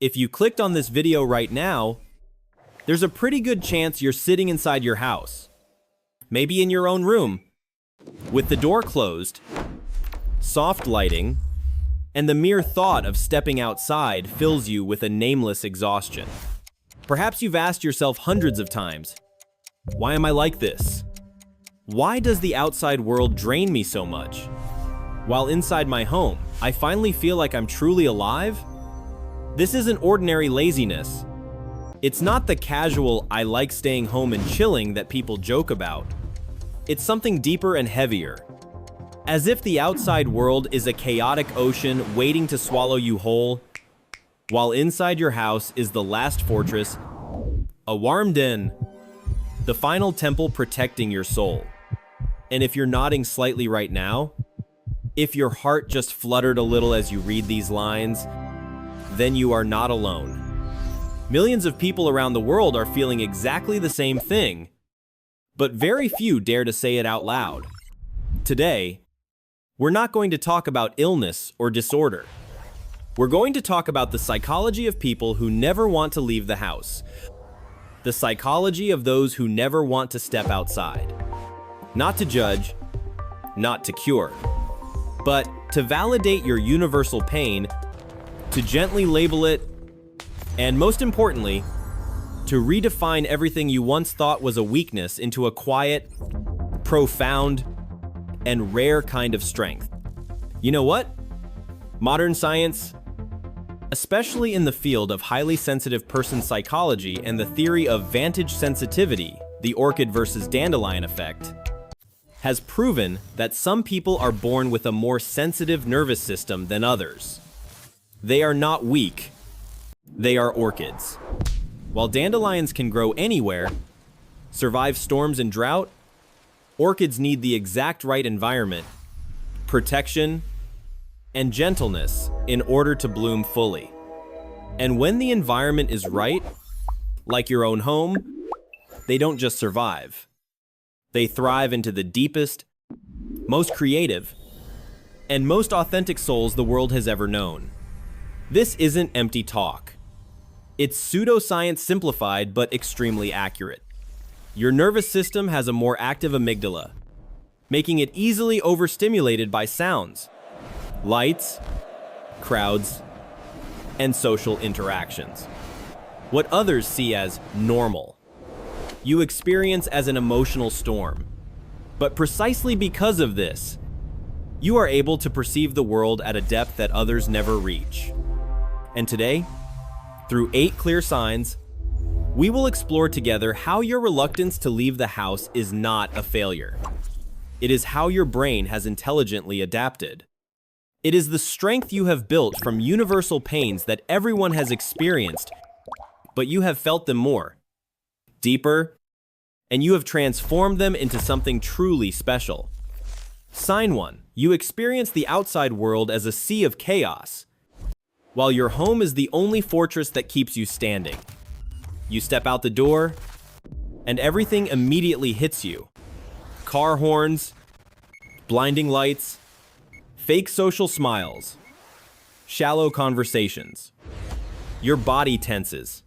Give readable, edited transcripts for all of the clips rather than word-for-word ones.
If you clicked on this video right now, there's a pretty good chance you're sitting inside your house. Maybe in your own room, with the door closed, soft lighting, and the mere thought of stepping outside fills you with a nameless exhaustion. Perhaps you've asked yourself hundreds of times, why am I like this? Why does the outside world drain me so much? While inside my home, I finally feel like I'm truly alive? This isn't ordinary laziness. It's not the casual, I like staying home and chilling that people joke about. It's something deeper and heavier. As if the outside world is a chaotic ocean waiting to swallow you whole, while inside your house is the last fortress, a warm den, the final temple protecting your soul. And if you're nodding slightly right now, if your heart just fluttered a little as you read these lines, then you are not alone. Millions of people around the world are feeling exactly the same thing, but very few dare to say it out loud. Today, we're not going to talk about illness or disorder. We're going to talk about the psychology of people who never want to leave the house. The psychology of those who never want to step outside. Not to judge, not to cure, but to validate your universal pain, to gently label it, and most importantly, to redefine everything you once thought was a weakness into a quiet, profound, and rare kind of strength. You know what? Modern science, especially in the field of highly sensitive person psychology and the theory of vantage sensitivity, the orchid versus dandelion effect, has proven that some people are born with a more sensitive nervous system than others. They are not weak, they are orchids. While dandelions can grow anywhere, survive storms and drought, orchids need the exact right environment, protection, and gentleness in order to bloom fully. And when the environment is right, like your own home, they don't just survive. They thrive into the deepest, most creative, and most authentic souls the world has ever known. This isn't empty talk. It's pseudoscience simplified but extremely accurate. Your nervous system has a more active amygdala, making it easily overstimulated by sounds, lights, crowds, and social interactions. What others see as normal, you experience as an emotional storm. But precisely because of this, you are able to perceive the world at a depth that others never reach. And today, through 8 clear signs, we will explore together how your reluctance to leave the house is not a failure. It is how your brain has intelligently adapted. It is the strength you have built from universal pains that everyone has experienced, but you have felt them more, deeper, and you have transformed them into something truly special. Sign 1. You experience the outside world as a sea of chaos, while your home is the only fortress that keeps you standing. You step out the door, and everything immediately hits you. Car horns, blinding lights, fake social smiles, shallow conversations. Your body tenses.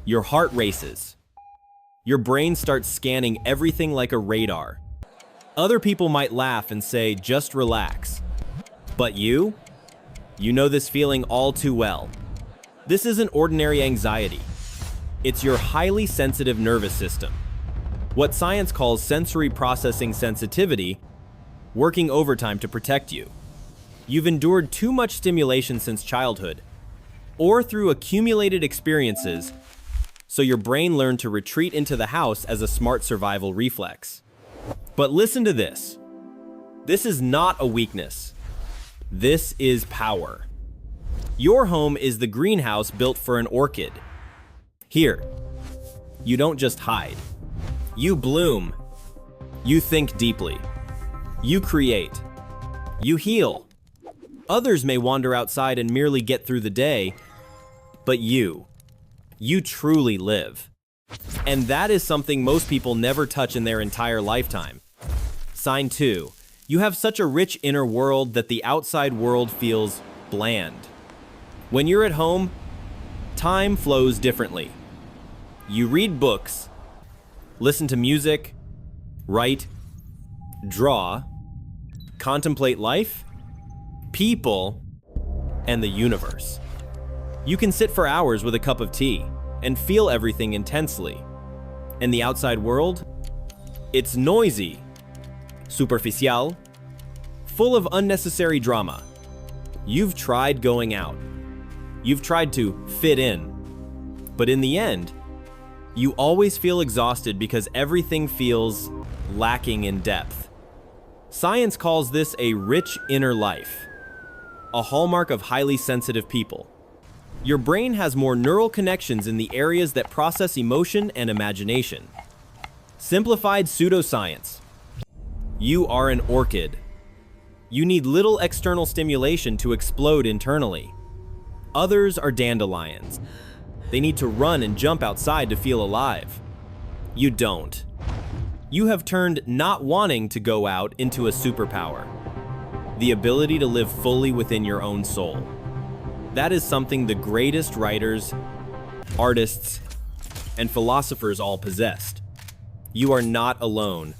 Your heart races. Your brain starts scanning everything like a radar. Other people might laugh and say, just relax. But you know this feeling all too well. This isn't ordinary anxiety. It's your highly sensitive nervous system. What science calls sensory processing sensitivity, working overtime to protect you. You've endured too much stimulation since childhood, or through accumulated experiences, so your brain learned to retreat into the house as a smart survival reflex. But listen to this. This is not a weakness. This is power. Your home is the greenhouse built for an orchid. Here, you don't just hide. You bloom. You think deeply. You create. You heal. Others may wander outside and merely get through the day, but you truly live. And that is something most people never touch in their entire lifetime. Sign 2. You have such a rich inner world that the outside world feels bland. When you're at home, time flows differently. You read books, listen to music, write, draw, contemplate life, people, and the universe. You can sit for hours with a cup of tea and feel everything intensely. And the outside world? It's noisy, superficial, full of unnecessary drama. You've tried going out. You've tried to fit in. But in the end, you always feel exhausted because everything feels lacking in depth. Science calls this a rich inner life, a hallmark of highly sensitive people. Your brain has more neural connections in the areas that process emotion and imagination. Simplified pseudoscience. You are an orchid. You need little external stimulation to explode internally. Others are dandelions. They need to run and jump outside to feel alive. You don't. You have turned not wanting to go out into a superpower. The ability to live fully within your own soul. That is something the greatest writers, artists, and philosophers all possessed. You are not alone.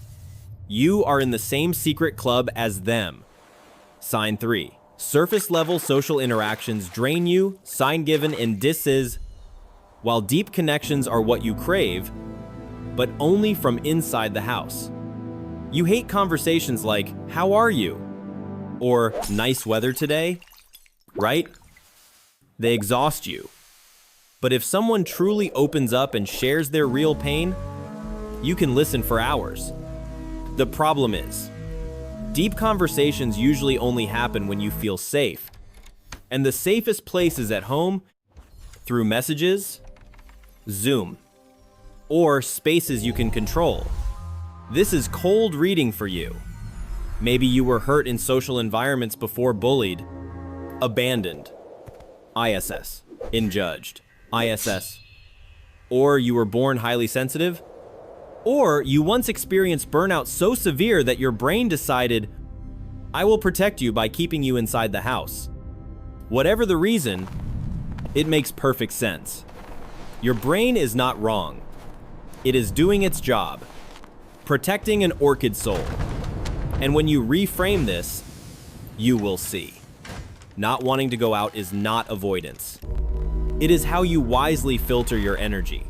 You are in the same secret club as them. Sign 3. Surface-level social interactions drain you, sign given, and this is, while deep connections are what you crave, but only from inside the house. You hate conversations like, "How are you?" or "Nice weather today?" Right? They exhaust you. But if someone truly opens up and shares their real pain, you can listen for hours. The problem is, deep conversations usually only happen when you feel safe. And the safest place is at home, through messages, Zoom, or spaces you can control. This is cold reading for you. Maybe you were hurt in social environments before, bullied, abandoned, ISS, injudged, ISS. Or you were born highly sensitive. Or you once experienced burnout so severe that your brain decided, "I will protect you by keeping you inside the house." Whatever the reason, it makes perfect sense. Your brain is not wrong. It is doing its job, protecting an orchid soul. And when you reframe this, you will see. Not wanting to go out is not avoidance. It is how you wisely filter your energy.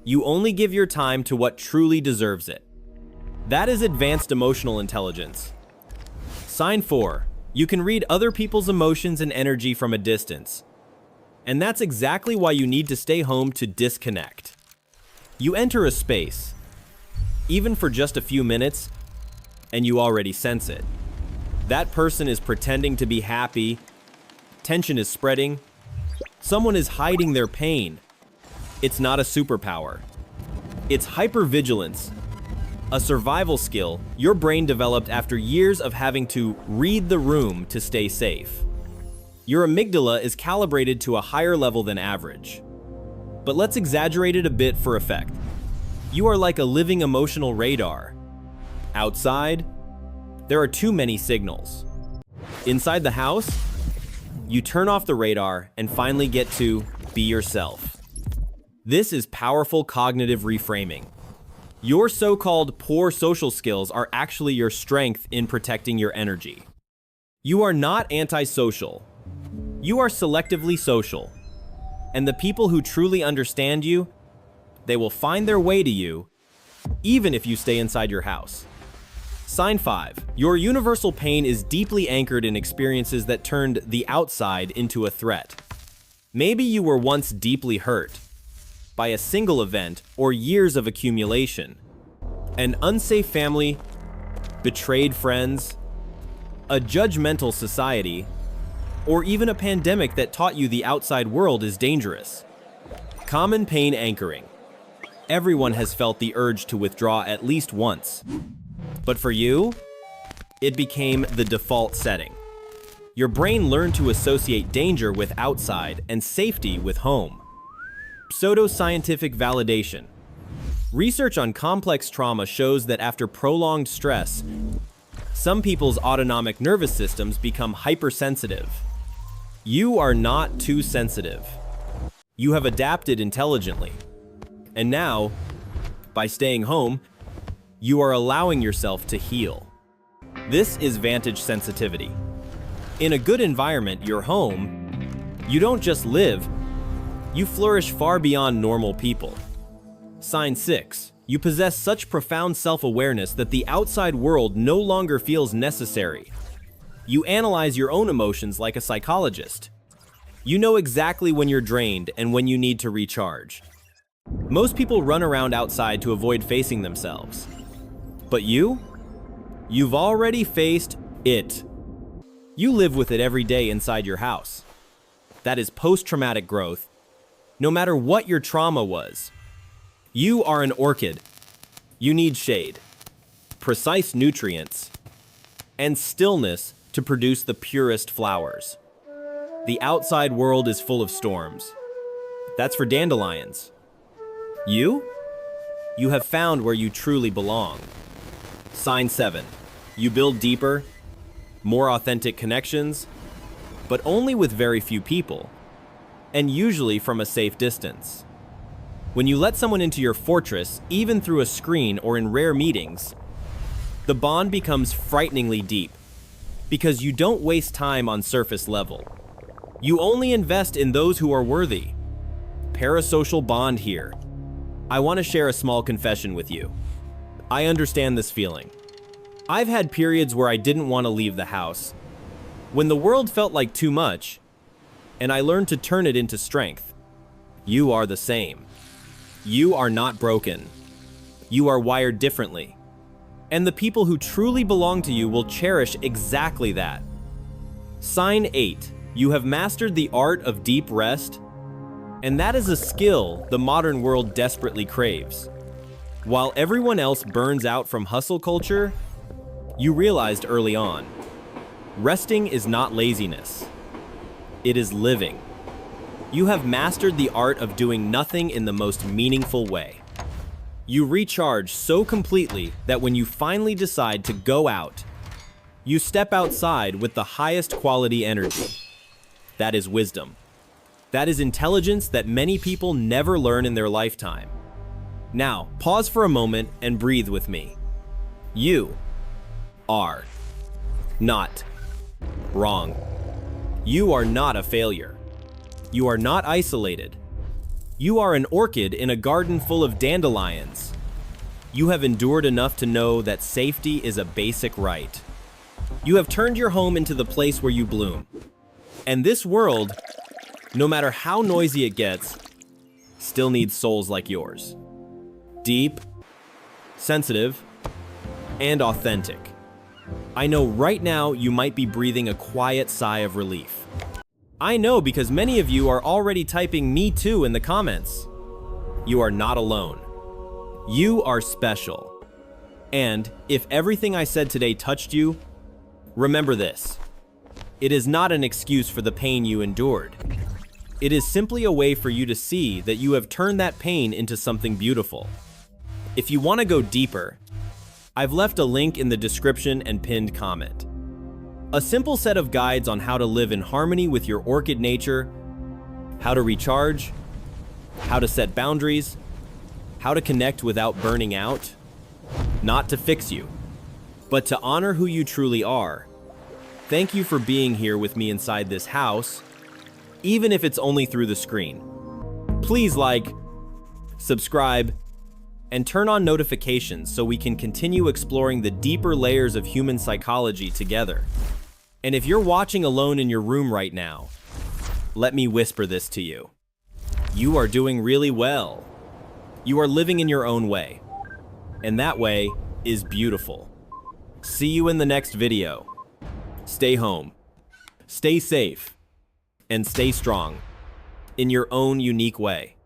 You only give your time to what truly deserves it. That is advanced emotional intelligence. Sign 4. You can read other people's emotions and energy from a distance. And that's exactly why you need to stay home to disconnect. You enter a space, even for just a few minutes, and you already sense it. That person is pretending to be happy, tension is spreading, someone is hiding their pain. It's not a superpower. It's hypervigilance, a survival skill your brain developed after years of having to read the room to stay safe. Your amygdala is calibrated to a higher level than average. But let's exaggerate it a bit for effect. You are like a living emotional radar. Outside, there are too many signals. Inside the house, you turn off the radar and finally get to be yourself. This is powerful cognitive reframing. Your so-called poor social skills are actually your strength in protecting your energy. You are not antisocial. You are selectively social. And the people who truly understand you, they will find their way to you, even if you stay inside your house. Sign 5. Your universal pain is deeply anchored in experiences that turned the outside into a threat. Maybe you were once deeply hurt by a single event or years of accumulation. An unsafe family, betrayed friends, a judgmental society, or even a pandemic that taught you the outside world is dangerous. Common pain anchoring. Everyone has felt the urge to withdraw at least once. But for you, it became the default setting. Your brain learned to associate danger with outside and safety with home. Pseudoscientific validation. Research on complex trauma shows that after prolonged stress, some people's autonomic nervous systems become hypersensitive. You are not too sensitive. You have adapted intelligently. And now, by staying home, you are allowing yourself to heal. This is vantage sensitivity. In a good environment, your home, you don't just live, you flourish far beyond normal people. Sign 6. You possess such profound self-awareness that the outside world no longer feels necessary. You analyze your own emotions like a psychologist. You know exactly when you're drained and when you need to recharge. Most people run around outside to avoid facing themselves. But you've already faced it. You live with it every day inside your house. That is post-traumatic growth. No matter what your trauma was, you are an orchid. You need shade, precise nutrients, and stillness to produce the purest flowers. The outside world is full of storms. That's for dandelions. You have found where you truly belong. Sign 7. You build deeper, more authentic connections, but only with very few people, and usually from a safe distance. When you let someone into your fortress, even through a screen or in rare meetings, the bond becomes frighteningly deep, because you don't waste time on surface level. You only invest in those who are worthy. Parasocial bond here. I want to share a small confession with you. I understand this feeling. I've had periods where I didn't want to leave the house, when the world felt like too much, and I learned to turn it into strength. You are the same. You are not broken. You are wired differently. And the people who truly belong to you will cherish exactly that. Sign 8. You have mastered the art of deep rest, and that is a skill the modern world desperately craves. While everyone else burns out from hustle culture, you realized early on, resting is not laziness. It is living. You have mastered the art of doing nothing in the most meaningful way. You recharge so completely that when you finally decide to go out, you step outside with the highest quality energy. That is wisdom. That is intelligence that many people never learn in their lifetime. Now, pause for a moment and breathe with me. You are not wrong. You are not a failure. You are not isolated. You are an orchid in a garden full of dandelions. You have endured enough to know that safety is a basic right. You have turned your home into the place where you bloom. And this world, no matter how noisy it gets, still needs souls like yours. Deep, sensitive, and authentic. I know right now you might be breathing a quiet sigh of relief. I know because many of you are already typing "me too" in the comments. You are not alone. You are special. And if everything I said today touched you, remember this. It is not an excuse for the pain you endured. It is simply a way for you to see that you have turned that pain into something beautiful. If you want to go deeper, I've left a link in the description and pinned comment. A simple set of guides on how to live in harmony with your orchid nature, how to recharge, how to set boundaries, how to connect without burning out, not to fix you, but to honor who you truly are. Thank you for being here with me inside this house, even if it's only through the screen. Please like, subscribe, and turn on notifications so we can continue exploring the deeper layers of human psychology together. And if you're watching alone in your room right now, let me whisper this to you. You are doing really well. You are living in your own way, and that way is beautiful. See you in the next video. Stay home, stay safe, and stay strong in your own unique way.